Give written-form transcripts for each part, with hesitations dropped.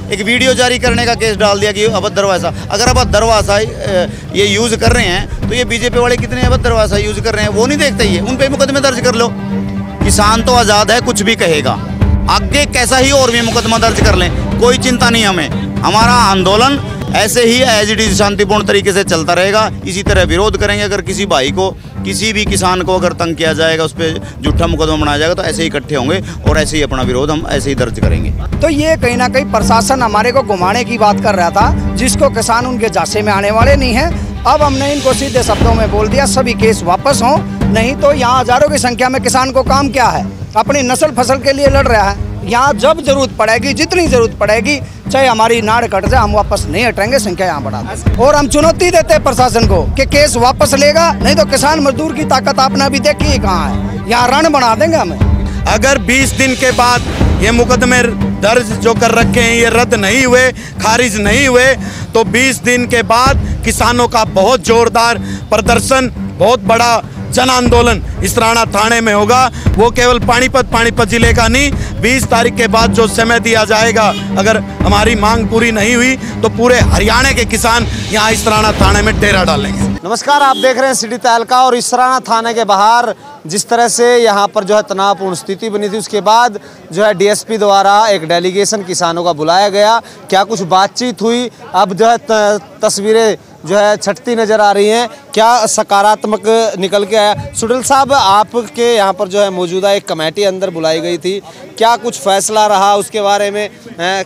एक वीडियो जारी करने का केस डाल दिया कि अभद्र भाषा। अगर अभद्र भाषा ये यूज़ कर रहे हैं तो ये बीजेपी वाले कितने अभद्र भाषा यूज़ कर रहे हैं वो नहीं देखते ये, उन पे मुकदमे दर्ज कर लो। किसान तो आज़ाद है, कुछ भी कहेगा, आगे कैसा ही और भी मुकदमा दर्ज कर लें, कोई चिंता नहीं हमें। हमारा आंदोलन ऐसे ही एज इट इज़ शांतिपूर्ण तरीके से चलता रहेगा। इसी तरह विरोध करेंगे। अगर किसी भाई को, किसी भी किसान को अगर तंग किया जाएगा, उस पर झूठा मुकदमा बनाया जाएगा, तो ऐसे ही इकट्ठे होंगे और ऐसे ही अपना विरोध हम ऐसे ही दर्ज करेंगे। तो ये कहीं ना कहीं प्रशासन हमारे को घुमाने की बात कर रहा था, जिसको किसान उनके झांसे में आने वाले नहीं है। अब हमने इनको सीधे शब्दों में बोल दिया सभी केस वापस हों, नहीं तो यहाँ हजारों की संख्या में किसान को काम क्या है, अपनी नस्ल फसल के लिए लड़ रहा है। यहाँ जब जरूरत पड़ेगी, जितनी जरूरत पड़ेगी, चाहे हमारी नाड़ कट जाए, हम वापस नहीं हटेंगे, संख्या यहाँ बढ़ा दें। और हम चुनौती देते हैं प्रशासन को कि केस वापस लेगा, नहीं तो किसान मजदूर की ताकत आपने अभी देखी है कहाँ है, यहाँ रण बना देंगे हमें। अगर 20 दिन के बाद ये मुकदमे दर्ज जो कर रखे हैं ये रद्द नहीं हुए, खारिज नहीं हुए, तो 20 दिन के बाद किसानों का बहुत जोरदार प्रदर्शन, बहुत बड़ा जन आंदोलन इस राणा थाने में होगा। वो केवल पानीपत जिले का नहीं, 20 तारीख के बाद जो समय दिया जाएगा, अगर हमारी मांग पूरी नहीं हुई तो पूरे हरियाणा के किसान यहाँ इस राणा थाने में डेरा डालेंगे। नमस्कार, आप देख रहे हैं सिटी तहलका। और इस राणा थाने के बाहर जिस तरह से यहाँ पर जो है तनावपूर्ण स्थिति बनी थी, उसके बाद जो है डीएसपी द्वारा एक डेलीगेशन किसानों का बुलाया गया। क्या कुछ बातचीत हुई, अब जो है तस्वीरें जो है छटती नज़र आ रही हैं, क्या सकारात्मक निकल के आया। सुडल साहब, आपके यहाँ पर जो है मौजूदा एक कमेटी अंदर बुलाई गई थी, क्या कुछ फैसला रहा उसके बारे में,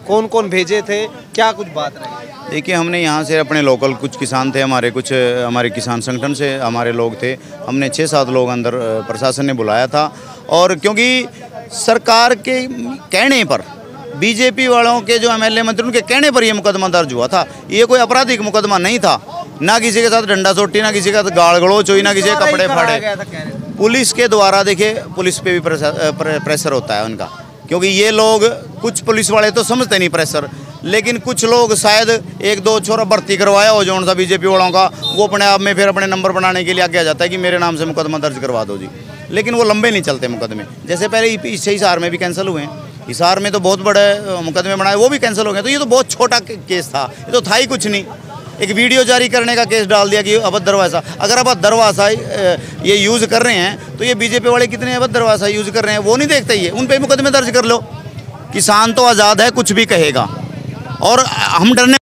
कौन कौन भेजे थे, क्या कुछ बात रही? देखिए, हमने यहाँ से अपने लोकल कुछ किसान थे, हमारे किसान संगठन से हमारे लोग थे, हमने 6-7 लोग अंदर प्रशासन ने बुलाया था। और क्योंकि सरकार के कहने पर, बीजेपी वालों के जो एमएलए मंत्री उनके कहने पर ये मुकदमा दर्ज हुआ था, ये कोई आपराधिक मुकदमा नहीं था, ना किसी के साथ डंडा चोटी, ना किसी का गाल गलौच हुई, ना किसी के कपड़े फाड़े। पुलिस के द्वारा, देखिए पुलिस पे भी प्रेशर होता है उनका, क्योंकि ये लोग, कुछ पुलिस वाले तो समझते नहीं प्रेशर, लेकिन कुछ लोग शायद 1-2 छोरा भर्ती करवाया हो जो सा बीजेपी वालों का, वो अपने आप में फिर अपने नंबर बनाने के लिए आगे आ जाता है कि मेरे नाम से मुकदमा दर्ज करवा दो जी। लेकिन वो लंबे नहीं चलते मुकदमे, जैसे पहले हिसार में भी कैंसिल हुए हैं, हिसार में तो बहुत बड़े मुकदमे बनाए, वो भी कैंसिल हो गए। तो ये तो बहुत छोटा केस था, ये तो था ही कुछ नहीं, एक वीडियो जारी करने का केस डाल दिया कि अभद्र भाषा। अगर अभद्र भाषा ये यूज़ कर रहे हैं तो ये बीजेपी वाले कितने अभद्र भाषा यूज़ कर रहे हैं वो नहीं देखते ये, उन पे मुकदमे दर्ज कर लो। किसान तो आज़ाद है, कुछ भी कहेगा, और हम डरने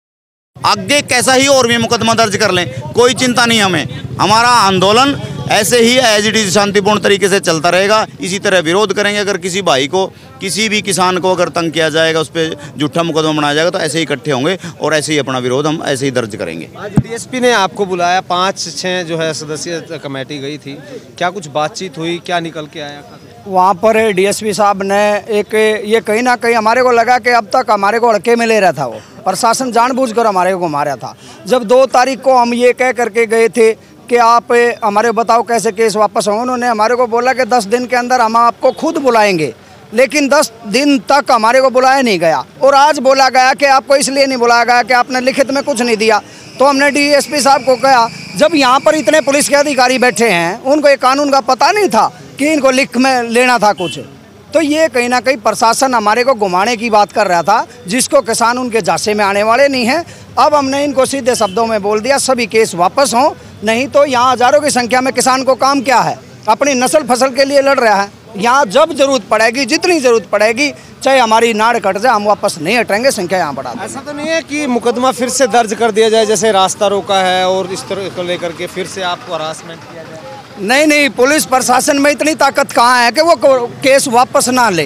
आगे कैसा ही और भी मुकदमा दर्ज कर लें, कोई चिंता नहीं हमें। हमारा आंदोलन ऐसे ही एज इट इज़ शांतिपूर्ण तरीके से चलता रहेगा। इसी तरह विरोध करेंगे। अगर किसी भाई को, किसी भी किसान को अगर तंग किया जाएगा, उस पर झूठा मुकदमा बनाया जाएगा, तो ऐसे ही इकट्ठे होंगे और ऐसे ही अपना विरोध हम ऐसे ही दर्ज करेंगे। आज डीएसपी ने आपको बुलाया, 5-6 जो है सदस्यीय कमेटी गई थी, क्या कुछ बातचीत हुई, क्या निकल के आया? वहाँ पर डीएसपी साहब ने एक ये कहीं ना कहीं हमारे को लगा कि अब तक हमारे को अड़के में ले रहा था, वो प्रशासन जानबूझकर हमारे को घुमा रहा था। जब 2 तारीख को हम ये कह करके गए थे कि आप हमारे बताओ कैसे केस वापस हों, उन्होंने हमारे को बोला कि 10 दिन के अंदर हम आपको खुद बुलाएंगे, लेकिन 10 दिन तक हमारे को बुलाया नहीं गया। और आज बोला गया कि आपको इसलिए नहीं बुलाया गया कि आपने लिखित में कुछ नहीं दिया। तो हमने डीएसपी साहब को कहा, जब यहाँ पर इतने पुलिस के अधिकारी बैठे हैं, उनको ये कानून का पता नहीं था कि इनको लिख में लेना था कुछ। तो ये कहीं ना कहीं प्रशासन हमारे को घुमाने की बात कर रहा था, जिसको किसान उनके झांसे में आने वाले नहीं हैं। अब हमने इनको सीधे शब्दों में बोल दिया सभी केस वापस हों, नहीं तो यहाँ हजारों की संख्या में किसान को काम क्या है, अपनी नस्ल फसल के लिए लड़ रहा है। यहाँ जब जरूरत पड़ेगी, जितनी जरूरत पड़ेगी, चाहे हमारी नाड़ कट जाए, हम वापस नहीं हटेंगे, संख्या यहाँ बढ़ा दें। ऐसा तो नहीं है कि मुकदमा फिर से दर्ज कर दिया जाए, जैसे रास्ता रोका है और इस तरह को लेकर के फिर से आपको हरासमेंट किया जाए? नहीं, पुलिस प्रशासन में इतनी ताकत कहाँ है कि वो केस वापस ना ले।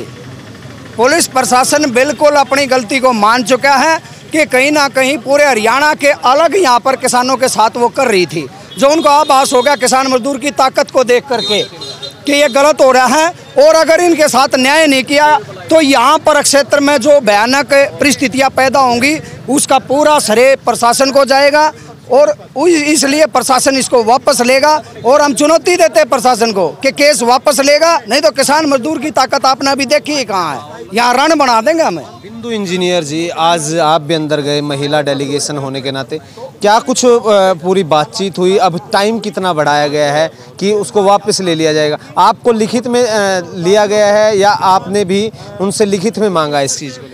पुलिस प्रशासन बिल्कुल अपनी गलती को मान चुका है कि कहीं ना कहीं पूरे हरियाणा के अलग यहाँ पर किसानों के साथ वो कर रही थी, जो उनको आभास हो गया किसान मजदूर की ताकत को देख करके कि ये गलत हो रहा है। और अगर इनके साथ न्याय नहीं किया तो यहाँ पर क्षेत्र में जो भयानक परिस्थितियाँ पैदा होंगी, उसका पूरा श्रेय प्रशासन को जाएगा, और इसलिए प्रशासन इसको वापस लेगा। और हम चुनौती देते हैं प्रशासन को कि केस वापस लेगा, नहीं तो किसान मजदूर की ताकत आपने अभी देखी है कहाँ है, यहाँ रण बना देंगे हमें। बिंदु इंजीनियर जी, आज आप भी अंदर गए महिला डेलीगेशन होने के नाते, क्या कुछ पूरी बातचीत हुई? अब टाइम कितना बढ़ाया गया है कि उसको वापस ले लिया जाएगा? आपको लिखित में लिया गया है या आपने भी उनसे लिखित में मांगा इस चीज़ को?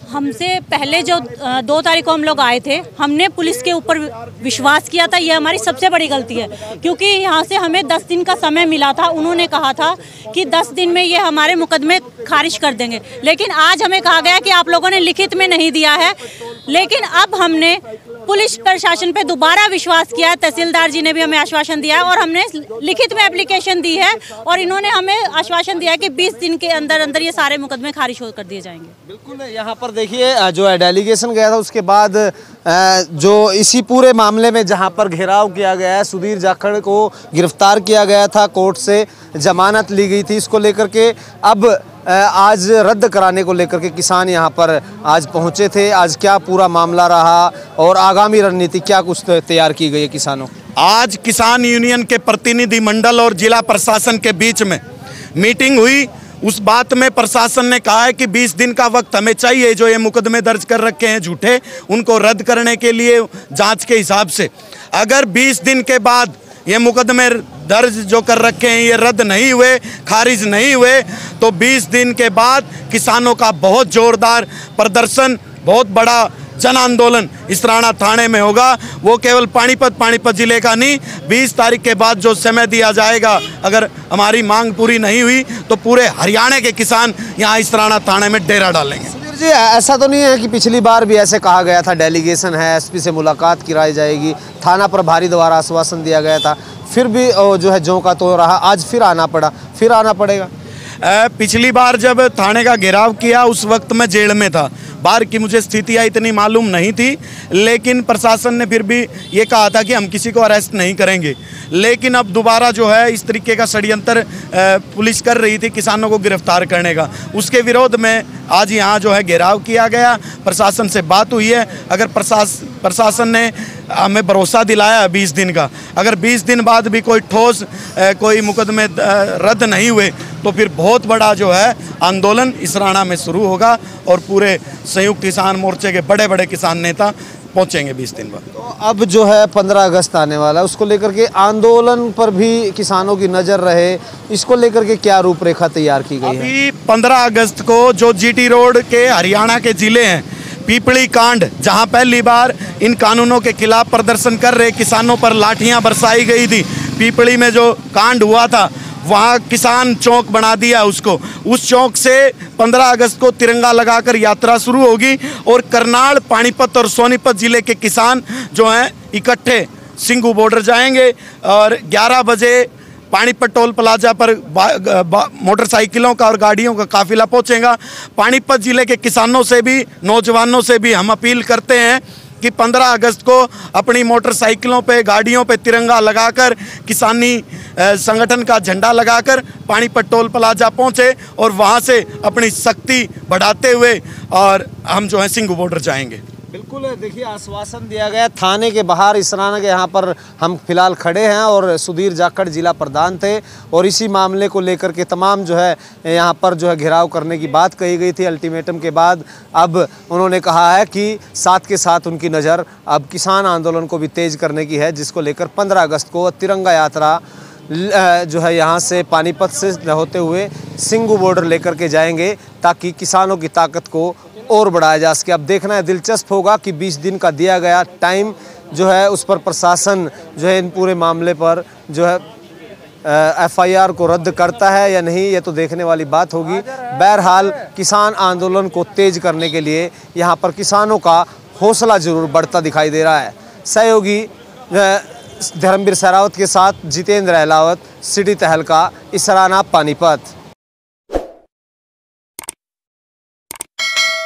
हमसे पहले जो 2 तारीख को हम लोग आए थे, हमने पुलिस के ऊपर विश्वास किया था। ये हमारी सबसे बड़ी गलती है, क्योंकि यहाँ से हमें 10 दिन का समय मिला था। उन्होंने कहा था कि 10 दिन में ये हमारे मुकदमे खारिज कर देंगे, लेकिन आज हमें कहा गया कि आप लोगों ने लिखित में नहीं दिया है। लेकिन अब हमने पुलिस प्रशासन पे दोबारा विश्वास किया है। तहसीलदार जी ने भी हमें आश्वासन दिया है और हमने लिखित में एप्लीकेशन दी है और इन्होंने हमें आश्वासन दिया है कि 20 दिन के अंदर अंदर ये सारे मुकदमे खारिज कर दिए जाएंगे। बिल्कुल, यहाँ पर देखिए जो है डेलीगेशन गया था, उसके बाद जो इसी पूरे मामले में जहाँ पर घेराव किया गया है, सुधीर जाखड़ को गिरफ्तार किया गया था, कोर्ट से जमानत ली गई थी। इसको लेकर के अब आज रद्द कराने को लेकर के किसान यहाँ पर आज पहुँचे थे। आज क्या पूरा मामला रहा और आगामी रणनीति क्या कुछ तैयार की गई है किसानों? आज किसान यूनियन के प्रतिनिधि मंडल और जिला प्रशासन के बीच में मीटिंग हुई। उस बात में प्रशासन ने कहा है कि 20 दिन का वक्त हमें चाहिए। जो ये मुकदमे दर्ज कर रखे हैं झूठे, उनको रद्द करने के लिए जांच के हिसाब से अगर 20 दिन के बाद ये मुकदमे दर्ज जो कर रखे हैं ये रद्द नहीं हुए, खारिज नहीं हुए, तो 20 दिन के बाद किसानों का बहुत जोरदार प्रदर्शन, बहुत बड़ा जन आंदोलन इसराना थाने में होगा। वो केवल पानीपत जिले का नहीं, 20 तारीख के बाद जो समय दिया जाएगा, अगर हमारी मांग पूरी नहीं हुई तो पूरे हरियाणा के किसान यहाँ इसराना थाने में डेरा डालेंगे। सुधीर जी, ऐसा तो नहीं है कि पिछली बार भी ऐसे कहा गया था डेलीगेशन है, एसपी से मुलाकात कराई जाएगी, थाना प्रभारी द्वारा आश्वासन दिया गया था, फिर भी जो है जो का तो रहा, आज फिर आना पड़ा, फिर आना पड़ेगा? पिछली बार जब थाने का घेराव किया उस वक्त मैं जेल में था। बाहर की मुझे स्थितियाँ इतनी मालूम नहीं थी, लेकिन प्रशासन ने फिर भी ये कहा था कि हम किसी को अरेस्ट नहीं करेंगे। लेकिन अब दोबारा जो है इस तरीके का षड्यंत्र पुलिस कर रही थी किसानों को गिरफ्तार करने का। उसके विरोध में आज यहाँ जो है घेराव किया गया। प्रशासन से बात हुई है। अगर प्रशासन ने हमें भरोसा दिलाया 20 दिन का, अगर 20 दिन बाद भी कोई ठोस कोई मुकदमे रद्द नहीं हुए तो फिर बहुत बड़ा जो है आंदोलन इसराना में शुरू होगा और पूरे संयुक्त किसान मोर्चे के बड़े बड़े किसान नेता पहुंचेंगे 20 दिन बाद। तो अब जो है 15 अगस्त आने वाला है, उसको लेकर के आंदोलन पर भी किसानों की नज़र रहे, इसको लेकर के क्या रूपरेखा तैयार की गई है? अभी 15 अगस्त को जो जीटी रोड के हरियाणा के ज़िले हैं, पीपली कांड, जहां पहली बार इन कानूनों के खिलाफ प्रदर्शन कर रहे किसानों पर लाठियां बरसाई गई थी, पीपली में जो कांड हुआ था वहाँ किसान चौक बना दिया उसको। उस चौक से 15 अगस्त को तिरंगा लगाकर यात्रा शुरू होगी और करनाल, पानीपत और सोनीपत ज़िले के किसान जो हैं इकट्ठे सिंघू बॉर्डर जाएंगे और 11 बजे पानीपत टोल प्लाजा पर मोटरसाइकिलों का और गाड़ियों का काफिला पहुंचेगा। पानीपत ज़िले के किसानों से भी, नौजवानों से भी हम अपील करते हैं कि 15 अगस्त को अपनी मोटरसाइकिलों पे, गाड़ियों पे तिरंगा लगाकर, किसानी संगठन का झंडा लगाकर पानीपत टोल प्लाजा पहुंचे और वहां से अपनी शक्ति बढ़ाते हुए और हम जो है सिंघू बॉर्डर जाएंगे। बिल्कुल, देखिए आश्वासन दिया गया थाने के बाहर इसराना के, यहाँ पर हम फिलहाल खड़े हैं और सुधीर जाखड़ जिला प्रधान थे और इसी मामले को लेकर के तमाम जो है यहाँ पर जो है घेराव करने की बात कही गई थी। अल्टीमेटम के बाद अब उन्होंने कहा है कि साथ के साथ उनकी नज़र अब किसान आंदोलन को भी तेज़ करने की है, जिसको लेकर 15 अगस्त को तिरंगा यात्रा जो है यहाँ से पानीपत से होते हुए सिंघू बॉर्डर लेकर के जाएंगे ताकि किसानों की ताकत को और बढ़ाया जा सके। अब देखना है, दिलचस्प होगा कि 20 दिन का दिया गया टाइम जो है उस पर प्रशासन जो है इन पूरे मामले पर जो है FIR को रद्द करता है या नहीं, ये तो देखने वाली बात होगी। बहरहाल किसान आंदोलन को तेज करने के लिए यहाँ पर किसानों का हौसला जरूर बढ़ता दिखाई दे रहा है। सहयोगी धर्मवीर सहरावत के साथ जितेंद्र अहलावत, सिटी तहलका, इसराना, पानीपत।